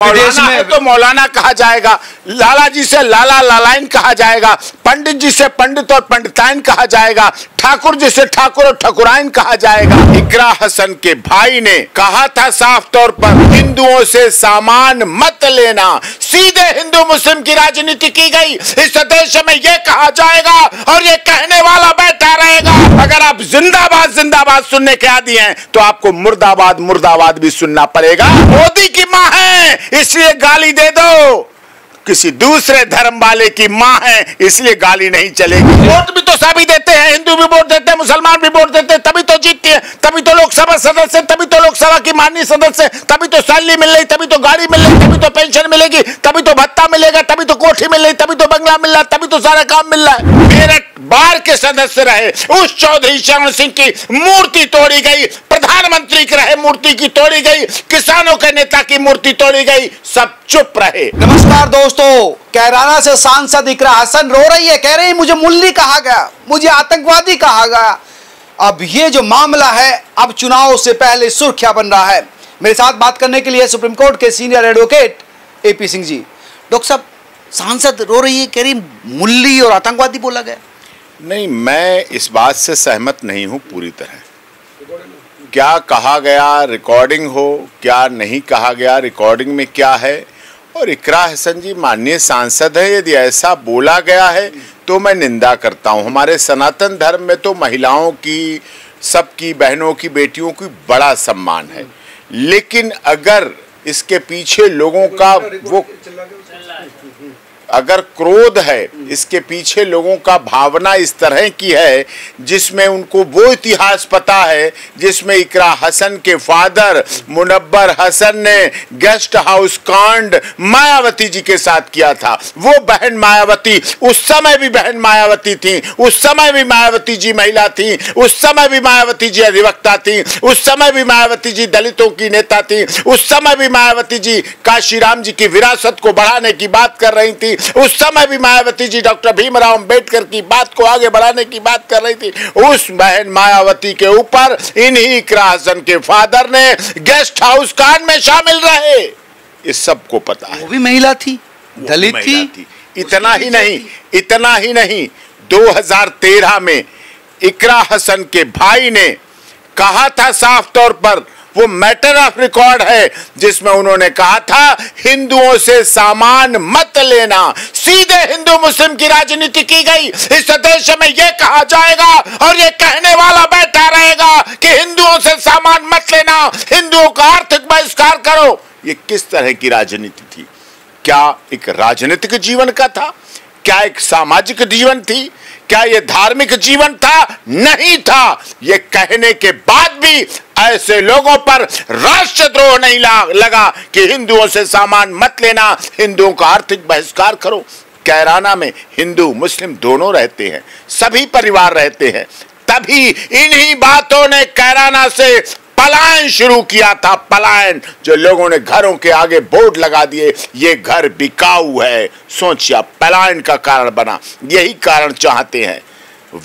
विदेश में तो मौलाना कहा जाएगा, लाला जी से लाला लालाइन कहा जाएगा, पंडित जी से पंडित और पंडिताइन कहा जाएगा, ठाकुर जी से ठाकुर और ठाकुराइन कहा जाएगा। इकरा हसन के भाई ने कहा था साफ तौर पर, हिंदुओं से सामान मत लेना। सीधे हिंदू मुस्लिम की राजनीति की गई। इस देश में यह कहा जाएगा और ये कहने वाला बैठा रहेगा। अगर आप जिंदाबाद जिंदाबाद सुनने के आदी हैं तो आपको मुर्दाबाद मुर्दाबाद भी सुनना पड़ेगा। मोदी की मां है इसलिए गाली दे दो, किसी दूसरे धर्म वाले की मां है इसलिए गाली नहीं चलेगी। वोट भी तो सभी देते हैं, हिंदू भी वोट देते हैं, मुसलमान भी वोट देते हैं, तभी तो जीतती है, तभी तो लोकसभा सदस्य, तभी तो लोकसभा की माननीय सदस्य, तभी तो सैलरी मिल रही, तभी तो गाड़ी मिल रही, तभी तो पेंशन मिलेगी, तभी तो भत्ता मिलेगा, तभी तो कोठी मिल रही, तभी तो बंगला मिल रहा है, तभी तो सारा काम मिल रहा है। मेरठ बार के सदस्य रहे उस चौधरी चरण सिंह की मूर्ति तोड़ी गई, प्रधानमंत्री के रहे मूर्ति की तोड़ी गई, किसानों के नेता की मूर्ति तोड़ी गई, सब चुप रहे। नमस्कार दोस्तों, कैराना से सांसद इकरा हसन रो रही है, कह रही है मुझे मुल्ली कहा गया, मुझे आतंकवादी कहा गया। अब ये जो मामला है अब चुनाव से पहले सुर्खियां बन रहा है। मेरे साथ बात करने के लिए सुप्रीम कोर्ट के senior advocate AP Singh ji. Doctor साहब, सांसद रो रही है, कह रही मुल्ली और आतंकवादी बोला गया। नहीं, मैं इस बात से सहमत नहीं हूं पूरी तरह। क्या कहा गया, रिकॉर्डिंग हो, क्या नहीं कहा गया, रिकॉर्डिंग में क्या है। और इकरा हसन जी माननीय सांसद है, यदि ऐसा बोला गया है तो मैं निंदा करता हूं। हमारे सनातन धर्म में तो महिलाओं की, सबकी, बहनों की, बेटियों की बड़ा सम्मान है, लेकिन अगर इसके पीछे लोगों का वो अगर क्रोध है, इसके पीछे लोगों का भावना इस तरह की है जिसमें उनको वो इतिहास पता है जिसमें इकरा हसन के फादर मुनव्वर हसन ने गेस्ट हाउस कांड मायावती जी के साथ किया था। वो बहन मायावती उस समय भी बहन मायावती थी, उस समय भी मायावती जी महिला थी, उस समय भी मायावती जी अधिवक्ता थी, उस समय भी मायावती जी दलितों की नेता थी, उस समय भी मायावती जी काशीराम जी की विरासत को बढ़ाने की बात कर रही थी, उस समय भी मायावती जी डॉक्टर भीमराव अंबेडकर की बात को आगे बढ़ाने की बात कर रही थी। उस बहन मायावती के ऊपर इन्हीं इकरा हसन के फादर ने गेस्ट हाउस कांड में शामिल रहे, इस सबको पता है। वो भी महिला थी, दलित थी। इतना ही नहीं 2013 में इकरा हसन के भाई ने कहा था साफ तौर पर, वो मैटर ऑफ रिकॉर्ड है जिसमें उन्होंने कहा था हिंदुओं से सामान मत लेना। सीधे हिंदू मुस्लिम की राजनीति की गई। इस देश में यह कहा जाएगा और ये कहने वाला बैठा रहेगा कि हिंदुओं से सामान मत लेना, हिंदुओं का आर्थिक बहिष्कार करो। ये किस तरह की राजनीति थी? क्या एक राजनीतिक जीवन का था? क्या एक सामाजिक जीवन थी? क्या यह धार्मिक जीवन था? नहीं था। यह कहने के बाद भी ऐसे लोगों पर राष्ट्रद्रोह नहीं लगा कि हिंदुओं से सामान मत लेना, हिंदुओं का आर्थिक बहिष्कार करो। कैराना में हिंदू मुस्लिम दोनों रहते हैं, सभी परिवार रहते हैं, तभी इन्हीं बातों ने कैराना से पलायन शुरू किया था। पलायन, जो लोगों ने घरों के आगे बोर्ड लगा दिए, ये घर बिकाऊ है, सोचिए, पलायन का कारण बना। यही कारण चाहते हैं।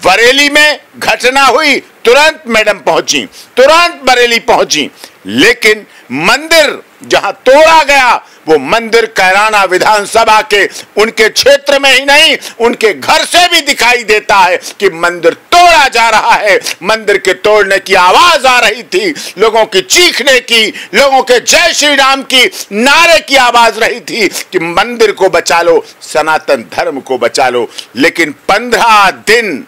बरेली में घटना हुई, तुरंत मैडम पहुंची, तुरंत बरेली पहुंची, लेकिन मंदिर जहां तोड़ा गया वो मंदिर कैराना विधानसभा के उनके क्षेत्र में ही नहीं, उनके घर से भी दिखाई देता है कि मंदिर तोड़ा जा रहा है। मंदिर के तोड़ने की आवाज आ रही थी, लोगों की चीखने की, लोगों के जय श्री राम की नारे की आवाज रही थी कि मंदिर को बचा लो, सनातन धर्म को बचा लो। लेकिन 15 दिन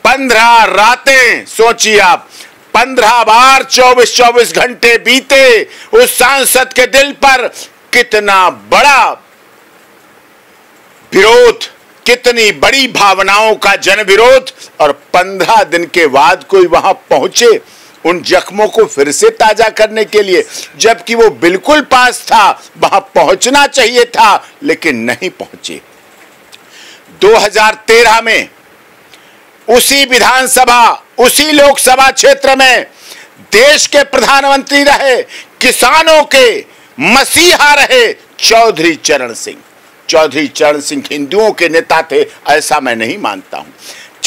15 रातें, सोचिए आप, 15 बार 24-24 घंटे बीते। उस सांसद के दिल पर कितना बड़ा विरोध, कितनी बड़ी भावनाओं का जन विरोध। और 15 दिन के बाद कोई वहां पहुंचे उन जख्मों को फिर से ताजा करने के लिए, जबकि वो बिल्कुल पास था, वहां पहुंचना चाहिए था, लेकिन नहीं पहुंचे। 2013 में उसी विधानसभा, उसी लोकसभा क्षेत्र में देश के प्रधानमंत्री रहे, किसानों के मसीहा रहे चौधरी चरण सिंह। चौधरी चरण सिंह हिंदुओं के नेता थे, ऐसा मैं नहीं मानता हूं।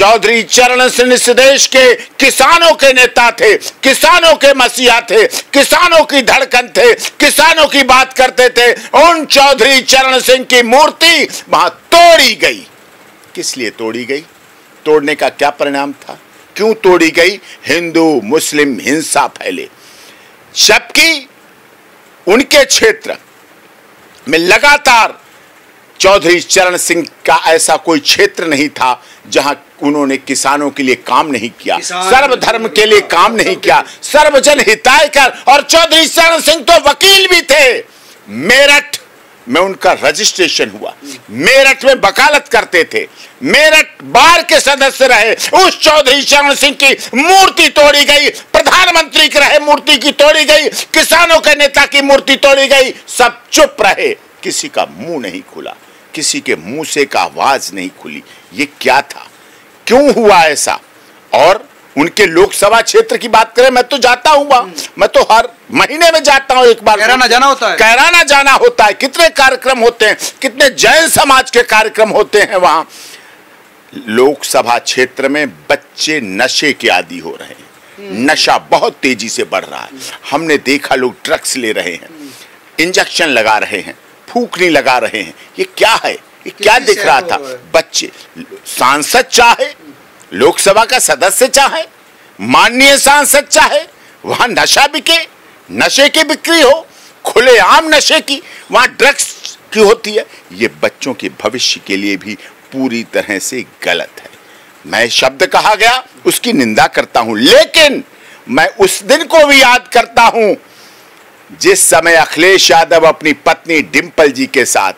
चौधरी चरण सिंह इस देश के किसानों के नेता थे, किसानों के मसीहा थे, किसानों की धड़कन थे, किसानों की बात करते थे। उन चौधरी चरण सिंह की मूर्ति वहां तोड़ी गई। किस लिए तोड़ी गई? तोड़ने का क्या परिणाम था? क्यों तोड़ी गई? हिंदू मुस्लिम हिंसा फैले, जबकि उनके क्षेत्र में लगातार चौधरी चरण सिंह का ऐसा कोई क्षेत्र नहीं था जहां उन्होंने किसानों के लिए काम नहीं किया, सर्वधर्म के लिए काम नहीं किया, सर्वजन हिताय कर। और चौधरी चरण सिंह तो वकील भी थे। मेरठ में उनका रजिस्ट्रेशन हुआ, मेरठ में वकालत करते थे, मेरठ बार के सदस्य रहे। उस चौधरी चरण सिंह की मूर्ति तोड़ी गई, प्रधानमंत्री के रहे मूर्ति की तोड़ी गई, किसानों के नेता की मूर्ति तोड़ी गई। सब चुप रहे, किसी का मुंह नहीं खुला, किसी के मुंह से का आवाज नहीं खुली। ये क्या था? क्यों हुआ ऐसा? और उनके लोकसभा क्षेत्र की बात करें, मैं तो जाता हूँ, मैं तो हर महीने में जाता हूँ, एक बार कैराना जाना होता है, कैराना जाना होता है। कितने कार्यक्रम होते हैं, कितने जैन समाज के कार्यक्रम होते हैं वहां। लोकसभा क्षेत्र में बच्चे नशे के आदी हो रहे हैं, नशा बहुत तेजी से बढ़ रहा है। हमने देखा लोग ड्रग्स ले रहे हैं, इंजेक्शन लगा रहे हैं, फूंकनी लगा रहे हैं। ये क्या है? ये क्या दिख रहा था? बच्चे, सांसद चाहे, लोकसभा का सदस्य चाहे, माननीय सांसद चाहे, वहां नशा बिके, नशे की बिक्री हो, खुलेआम नशे की, वहां ड्रग्स की होती है। ये बच्चों के भविष्य के लिए भी पूरी तरह से गलत है। मैं शब्द कहा गया उसकी निंदा करता हूं, लेकिन मैं उस दिन को भी याद करता हूं जिस समय अखिलेश यादव अपनी पत्नी डिंपल जी के साथ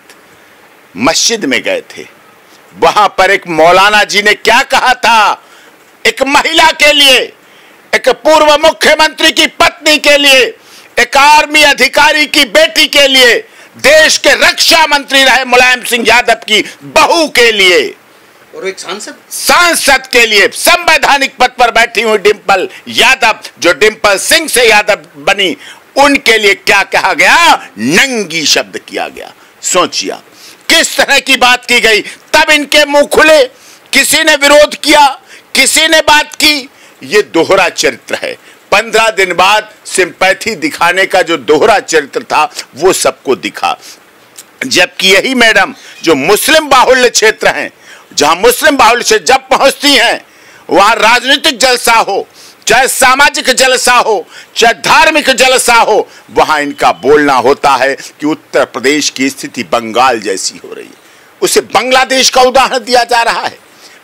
मस्जिद में गए थे। वहां पर एक मौलाना जी ने क्या कहा था? एक महिला के लिए, एक पूर्व मुख्यमंत्री की पत्नी के लिए, एक आर्मी अधिकारी की बेटी के लिए, देश के रक्षा मंत्री रहे मुलायम सिंह यादव की बहू के लिए, और एक सांसद के लिए, संवैधानिक पद पर बैठी हुई डिंपल यादव, जो डिंपल सिंह से यादव बनी, उनके लिए क्या कहा गया? नंगी शब्द किया गया। सोचिए किस तरह की बात की गई। तब इनके मुंह खुले, किसी ने विरोध किया, किसी ने बात की। ये दोहरा चरित्र है। 15 दिन बाद सिंपैथी दिखाने का जो दोहरा चरित्र था वो सबको दिखा। जबकि यही मैडम जो मुस्लिम बाहुल्य क्षेत्र हैं, जहां मुस्लिम बाहुल्य क्षेत्र जब पहुंचती हैं, वहां राजनीतिक जलसा हो, चाहे सामाजिक जलसा हो, चाहे धार्मिक जलसा हो, वहां इनका बोलना होता है कि उत्तर प्रदेश की स्थिति बंगाल जैसी हो रही है। उसे बांग्लादेश का उदाहरण दिया जा रहा है,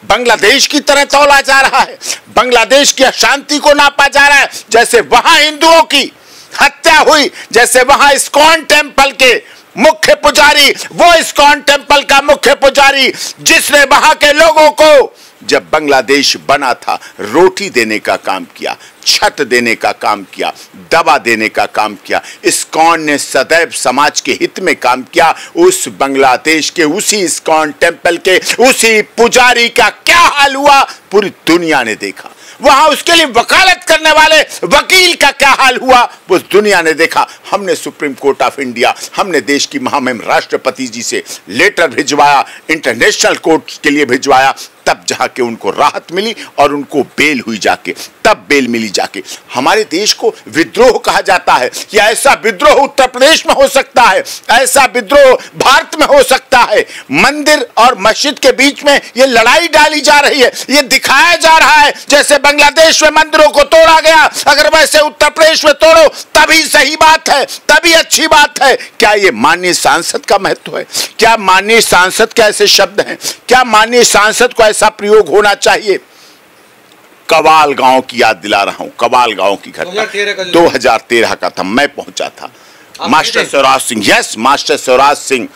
बांग्लादेश की तरह तौला जा रहा है, बांग्लादेश की अशांति को नापा जा रहा है। जैसे वहां हिंदुओं की हत्या हुई, जैसे वहां इस्कॉन टेम्पल के मुख्य पुजारी, वो इस्कॉन टेम्पल का मुख्य पुजारी जिसने वहां के लोगों को जब बांग्लादेश बना था रोटी देने का काम किया, छत देने का काम किया, दवा देने का काम किया। इस्कॉन ने सदैव समाज के हित में काम किया। उस बांग्लादेश के उसी इस्कॉन टेम्पल के उसी पुजारी का क्या हाल हुआ पूरी दुनिया ने देखा। वहां उसके लिए वकालत करने वाले वकील का क्या हाल हुआ वो दुनिया ने देखा। हमने सुप्रीम कोर्ट ऑफ इंडिया, हमने देश की महामहिम राष्ट्रपति जी से लेटर भिजवाया, इंटरनेशनल कोर्ट के लिए भिजवाया, तब जाके उनको राहत मिली और उनको बेल हुई जाके, तब बेल मिली जाके। हमारे देश को विद्रोह कहा जाता है। या ऐसा विद्रोह उत्तर प्रदेश में हो सकता है, ऐसा विद्रोह भारत में हो सकता है। मंदिर और मस्जिद के बीच में ये लड़ाई डाली जा रही है, ये दिखाया जा रहा है जैसे बांग्लादेश में मंदिरों को तोड़ा गया, अगर वैसे उत्तर प्रदेश में तोड़ो तभी सही बात है, तभी अच्छी बात है। क्या ये माननीय सांसद का महत्व है? क्या माननीय सांसद के ऐसे शब्द हैं? क्या माननीय सांसद को ऐसा प्रयोग होना चाहिए? कवाल गांव की याद दिला रहा हूं, कवाल गांव की घटना 2013 का था। मैं पहुंचा था। Master Swaraj Singh, yes, master Swaraj Singh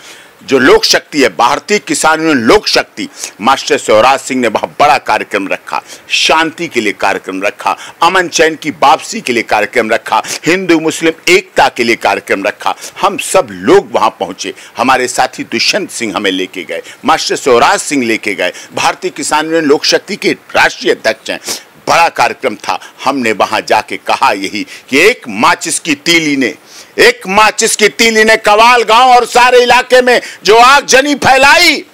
जो लोक शक्ति है, भारतीय किसान यूनियन लोक शक्ति, मास्टर स्वराज सिंह ने वहां बड़ा कार्यक्रम रखा, शांति के लिए कार्यक्रम रखा, अमन चैन की वापसी के लिए कार्यक्रम रखा, हिंदू मुस्लिम एकता के लिए कार्यक्रम रखा। हम सब लोग वहां पहुंचे, हमारे साथी दुष्यंत सिंह हमें लेके गए, मास्टर स्वराज सिंह लेके गए, भारतीय किसान यूनियन लोक शक्ति के राष्ट्रीय अध्यक्ष हैं। बड़ा कार्यक्रम था। हमने वहां जाके कहा यही कि एक माचिस की तीली ने कवाल गांव और सारे इलाके में जो आगजनी फैलाई,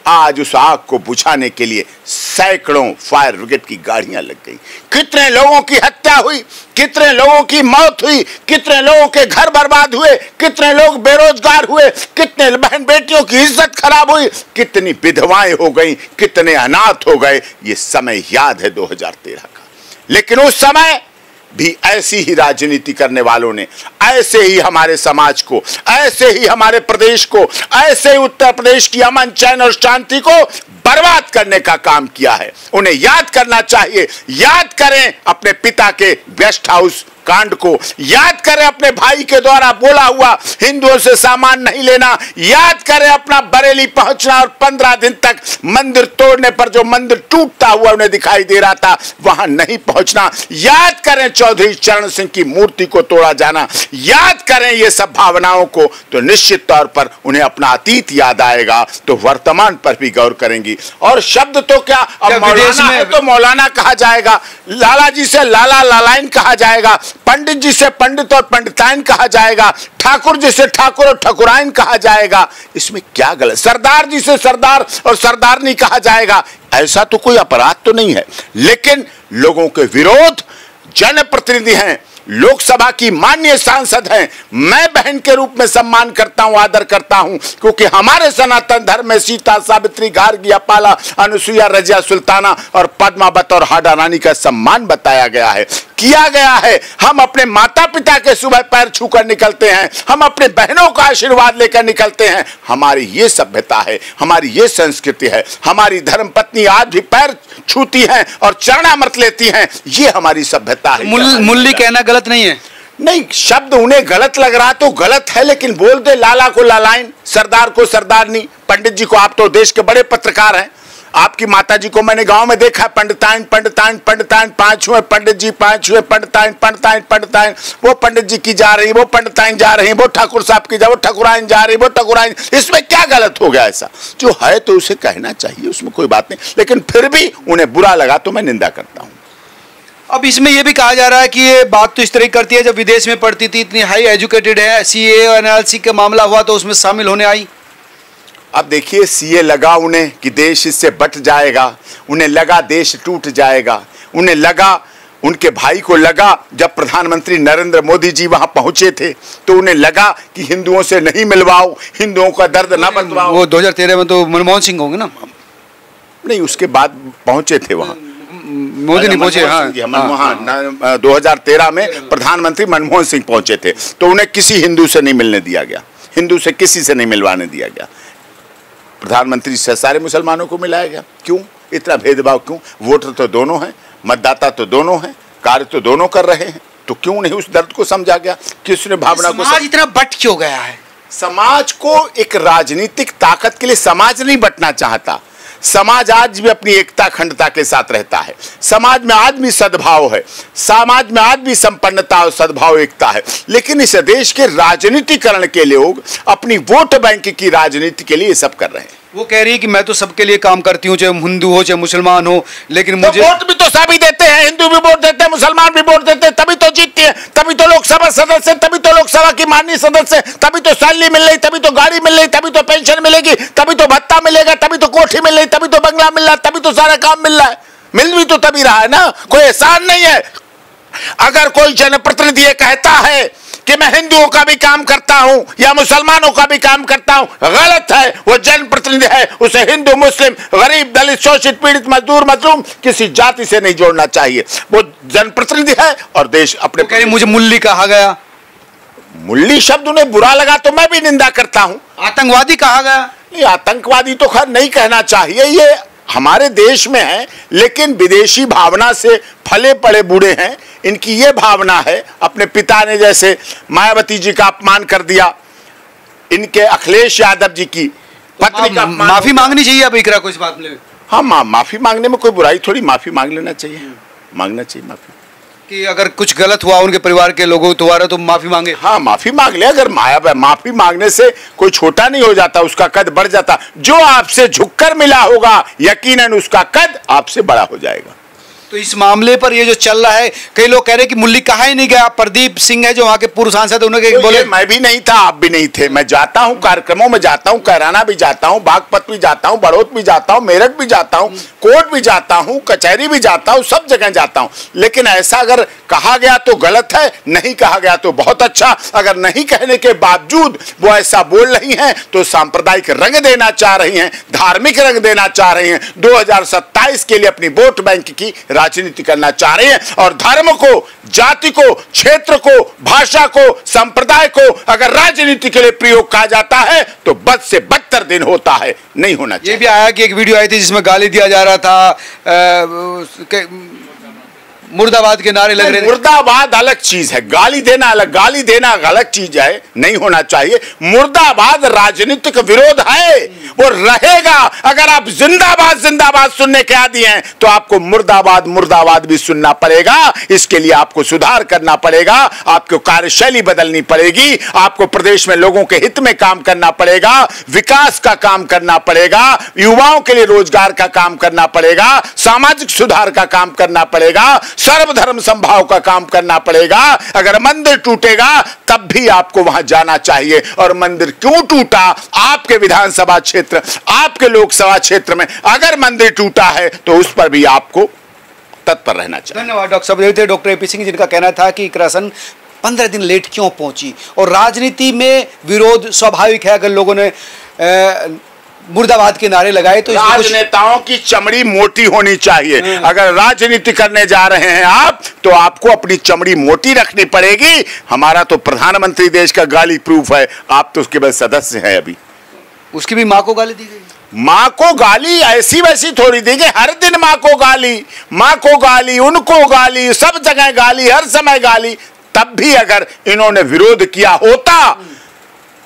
आज उस आग को बुझाने के लिए सैकड़ों फायर ब्रिगेड की गाड़ियां लग गई। कितने लोगों की हत्या हुई, कितने लोगों की मौत हुई, कितने लोगों के घर बर्बाद हुए, कितने लोग बेरोजगार हुए, कितने बहन बेटियों की इज्जत खराब हुई, कितनी विधवाएं हो गई, कितने अनाथ हो गए। ये समय याद है 2013 का। लेकिन उस समय भी ऐसी ही राजनीति करने वालों ने ऐसे ही हमारे समाज को, ऐसे ही हमारे प्रदेश को, ऐसे ही उत्तर प्रदेश की अमन चैन और शांति को बर्बाद करने का काम किया है। उन्हें याद करना चाहिए। याद करें अपने पिता के गेस्ट हाउस कांड को, याद करें अपने भाई के द्वारा बोला हुआ हिंदुओं से सामान नहीं लेना, याद करें अपना बरेली पहुंचना और 15 दिन तक मंदिर तोड़ने पर जो मंदिर टूटता हुआ उन्हें दिखाई दे रहा था वहां नहीं पहुंचना, याद करें चौधरी चरण सिंह की मूर्ति को तोड़ा जाना, याद करें ये सब भावनाओं को, तो निश्चित तौर पर उन्हें अपना अतीत याद आएगा, तो वर्तमान पर भी गौर करेंगी। और शब्द तो क्या, अब मौलाना है तो मौलाना कहा जाएगा, लाला जी से लाला लालाइन कहा जाएगा, पंडित जी से पंडित और पंडिताइन कहा जाएगा, ठाकुर जी से ठाकुर और ठाकुराइन कहा जाएगा। इसमें क्या गलत? सरदार जी से सरदार और सरदारनी कहा जाएगा। ऐसा तो कोई अपराध तो नहीं है। लेकिन लोगों के विरोध, जनप्रतिनिधि हैं, लोकसभा की माननीय सांसद हैं, मैं बहन के रूप में सम्मान करता हूं, आदर करता हूं, क्योंकि हमारे सनातन धर्म में सीता, सावित्री, गार्गी, अपाला, अनुसुईया, रजिया, सुल्ताना और पद्मावत और हाडा रानी का सम्मान बताया गया है, किया गया है। हम अपने माता पिता के सुबह पैर छूकर निकलते हैं, हम अपने बहनों का आशीर्वाद लेकर निकलते हैं। हमारी ये सभ्यता है, हमारी ये संस्कृति है। हमारी धर्मपत्नी आज भी पैर छूती हैं और चरणामृत लेती हैं। ये हमारी सभ्यता है। मुल्ली कहना गलत नहीं है? नहीं, शब्द उन्हें गलत लग रहा तो गलत है, लेकिन बोल दे लाला को लालाइन, सरदार को सरदारनी, पंडित जी को, आप तो देश के बड़े पत्रकार हैं, आपकी माता जी को मैंने गांव में देखा, पंडिताइन पंडिताइन पंडिताइन, 5 हुए पंडित जी, 5 हुए पंडिताइन पंडिताइन पंडिताइन, वो पंडित जी की जा रही, वो पंडिताइन जा रही, वो ठाकुर साहब की जा, वो ठाकुराइन जा रही, वो ठाकुराइन। इसमें क्या गलत हो गया? ऐसा जो है तो उसे कहना चाहिए, उसमें कोई बात नहीं, लेकिन फिर भी उन्हें बुरा लगा तो मैं निंदा करता हूं। अब इसमें यह भी कहा जा रहा है कि ये बात तो इस तरह करती है, जब विदेश में पढ़ती थी, इतनी हाई एजुकेटेड है, सीए और एनआरसी का मामला हुआ तो उसमें शामिल होने आई। अब देखिए, सीए लगा उन्हें कि देश इससे बट जाएगा, उन्हें लगा देश टूट जाएगा, उन्हें लगा, उनके भाई को लगा, जब प्रधानमंत्री नरेंद्र मोदी जी वहां पहुंचे थे तो उन्हें लगा कि हिंदुओं से नहीं मिलवाओ, हिंदुओं का दर्द ना बतवाओ। वो 2013 में तो मनमोहन सिंह होंगे ना? नहीं, उसके बाद पहुंचे थे वहां, मोदी नहीं पहुंचे। हाँ, 2013 में प्रधानमंत्री मनमोहन सिंह पहुंचे थे, तो उन्हें किसी हिंदू से नहीं मिलने दिया गया, हिंदू से किसी से नहीं मिलवाने दिया गया। प्रधानमंत्री से सारे मुसलमानों को मिलाया गया। क्यों इतना भेदभाव? क्यों? वोटर तो दोनों हैं, मतदाता तो दोनों हैं, कार्य तो दोनों कर रहे हैं, तो क्यों नहीं उस दर्द को समझा गया? किसने भावना को? समाज इतना बट क्यों गया है? समाज को एक राजनीतिक ताकत के लिए समाज नहीं बटना चाहता। समाज आज भी अपनी एकता अखंडता के साथ रहता है। समाज में आज भी सद्भाव है, समाज में आज भी संपन्नता और सद्भाव एकता है। लेकिन इस देश के राजनीतिकरण के लोग अपनी वोट बैंक की राजनीति के लिए ये सब कर रहे हैं। वो कह रही है कि मैं तो सबके लिए काम करती हूँ, चाहे हिंदू हो चाहे मुसलमान हो, लेकिन मुझे वोट भी तो सभी देते हैं, हिंदू भी वोट देते हैं, मुसलमान भी वोट देते हैं, तभी तो जीतती है, तभी तो लोकसभा सदस्य, तभी तो लोकसभा की माननीय सदस्य, तभी तो सैलरी मिल रही, तभी तो गाड़ी मिल रही, तभी तो पेंशन मिलेगी, तभी तो भत्ता मिलेगा, तभी तो कोठी मिल रही, तभी तो बंगला मिल रहा है, तभी तो सारा काम मिल रहा है। मिल भी तो तभी रहा है ना, कोई एहसान नहीं है। अगर कोई जनप्रतिनिधि ये कहता है कि मैं हिंदुओं का भी काम करता हूं या मुसलमानों का भी काम करता हूं, गलत है। वो जनप्रतिनिधि है, उसे हिंदू, मुस्लिम, गरीब, दलित, शोषित, पीड़ित, मजदूर, मजलूम किसी जाति से नहीं जोड़ना चाहिए। वो जनप्रतिनिधि है और देश अपने। कहीं मुझे मुल्ली कहा गया, मुल्ली शब्द उन्हें बुरा लगा तो मैं भी निंदा करता हूं। आतंकवादी कहा गया, नहीं, आतंकवादी तो खैर नहीं कहना चाहिए, ये हमारे देश में है, लेकिन विदेशी भावना से फले पड़े बूढ़े हैं। इनकी ये भावना है, अपने पिता ने जैसे मायावती जी का अपमान कर दिया, इनके अखिलेश यादव जी की पत्नी का अपमान। माफी मांगनी चाहिए अब इकरा को इस बात में। हाँ, माफी मांगने में कोई बुराई थोड़ी, माफी मांग लेना चाहिए, मांगना चाहिए माफी, कि अगर कुछ गलत हुआ उनके परिवार के लोगों द्वारा तो माफी मांगे। हाँ, माफी मांग ले। अगर माफी मांगने से कोई छोटा नहीं हो जाता, उसका कद बढ़ जाता। जो आपसे झुककर मिला होगा, यकीनन उसका कद आपसे बड़ा हो जाएगा। तो इस मामले पर ये जो चल रहा है, कई लोग कह रहे हैं कि मुरली कहा ही नहीं गया। प्रदीप सिंह है जो वहाँ के पूर्व सांसद, उन्होंने तो बोले मैं भी नहीं था, आप भी नहीं थे। मैं जाता हूँ, कार्यक्रमों में जाता हूँ, कैराना भी जाता हूँ, बागपत भी जाता हूँ, बड़ौत भी जाता हूँ, मेरठ भी जाता हूँ, कोर्ट भी जाता हूँ, कचहरी भी जाता हूँ, सब जगह जाता हूँ। लेकिन ऐसा अगर कहा गया तो गलत है, नहीं कहा गया तो बहुत अच्छा। अगर नहीं कहने के बावजूद वो ऐसा बोल रही हैं तो सांप्रदायिक रंग देना चाह रही हैं, धार्मिक रंग देना चाह रही हैं, 2027 के लिए अपनी वोट बैंक की राजनीति करना चाह रही हैं। और धर्म को, जाति को, क्षेत्र को, भाषा को, संप्रदाय को अगर राजनीति के लिए प्रयोग किया जाता है तो बद से बदतर दिन होता है, नहीं होना चाहिए। ये भी आया कि एक वीडियो आई थी जिसमें गाली दिया जा रहा था, मुर्दाबाद के नारे लग रहे थे। मुर्दाबाद अलग चीज है, गाली देना अलग चीज है, नहीं होना चाहिए। मुर्दाबाद राजनीतिक विरोध है, वो रहेगा। अगर आप जिंदाबाद जिंदाबाद सुनने के आदी हैं तो आपको मुर्दाबाद मुर्दाबाद भी सुनना पड़ेगा। इसके लिए आपको सुधार करना पड़ेगा, आपको कार्यशैली बदलनी पड़ेगी, आपको प्रदेश में लोगों के हित में काम करना पड़ेगा, विकास का काम करना पड़ेगा, युवाओं के लिए रोजगार का काम करना पड़ेगा, सामाजिक सुधार का काम करना पड़ेगा, सर्वधर्म संभाव का काम करना पड़ेगा। अगर मंदिर टूटेगा तब भी आपको वहां जाना चाहिए। और मंदिर क्यों टूटा? आपके विधानसभा क्षेत्र, आपके लोकसभा क्षेत्र में अगर मंदिर टूटा है तो उस पर भी आपको तत्पर रहना चाहिए। धन्यवाद डॉक्टर साहब। डॉक्टर एपी सिंह जिनका कहना था कि इकरा हसन 15 दिन लेट क्यों पहुंची, और राजनीति में विरोध स्वाभाविक है। अगर लोगों ने मुर्दाबाद के नारे लगाए तो राजनेताओं की चमड़ी मोटी होनी चाहिए। अगर राजनीति करने जा रहे हैं आप तो आपको अपनी चमड़ी मोटी रखनी पड़ेगी। हमारा तो प्रधानमंत्री देश का गाली प्रूफ है, आप तो उसके बाद सदस्य हैं। अभी उसकी भी मां को गाली दी गई। माँ को गाली ऐसी वैसी थोड़ी देंगे, हर दिन माँ को गाली, उनको गाली, सब जगह गाली, हर समय गाली। तब भी अगर इन्होंने विरोध किया होता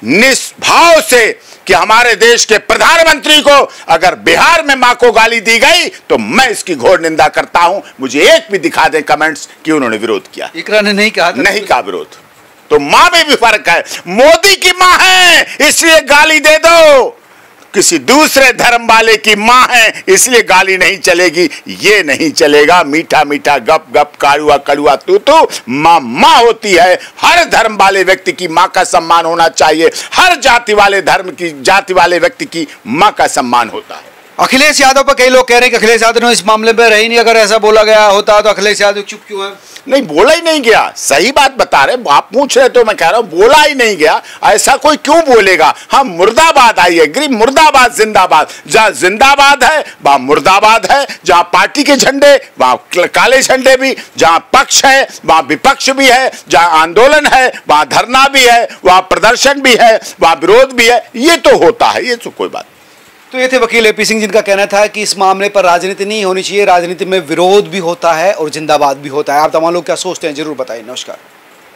निष्भाव से कि हमारे देश के प्रधानमंत्री को अगर बिहार में मां को गाली दी गई तो मैं इसकी घोर निंदा करता हूं। मुझे एक भी दिखा दें कमेंट्स कि उन्होंने विरोध किया। इकरा ने नहीं कहा, नहीं कहा विरोध। तो मां में भी फर्क है। मोदी की मां है इसलिए गाली दे दो, किसी दूसरे धर्म वाले की मां है इसलिए गाली नहीं चलेगी, ये नहीं चलेगा। मीठा मीठा गप गप, कड़ुआ कड़ुआ तू तो मां मां होती है। हर धर्म वाले व्यक्ति की मां का सम्मान होना चाहिए, हर जाति वाले व्यक्ति की मां का सम्मान होता है। अखिलेश यादव पर कई लोग कह रहे हैं कि अखिलेश यादव ने इस मामले में रही नहीं। अगर ऐसा बोला गया होता तो अखिलेश यादव चुप क्यों है? नहीं, बोला ही नहीं गया। सही बात बता रहे, आप पूछ रहे तो मैं कह रहा हूं बोला ही नहीं गया। ऐसा कोई क्यों बोलेगा? हम मुर्दाबाद, आई एग्री, मुर्दाबाद जिंदाबाद। जहां जिंदाबाद है वहां मुर्दाबाद है। जहां पार्टी के झंडे वहां काले झंडे भी, जहां पक्ष है वहां विपक्ष भी है, जहां आंदोलन है वहां धरना भी है, वहां प्रदर्शन भी है, वहां विरोध भी है। ये तो होता है, ये तो कोई बात। तो ये थे वकील एपी सिंह जिनका कहना था कि इस मामले पर राजनीति नहीं होनी चाहिए, राजनीति में विरोध भी होता है और जिंदाबाद भी होता है। आप तमाम लोग क्या सोचते हैं जरूर बताइए। नमस्कार।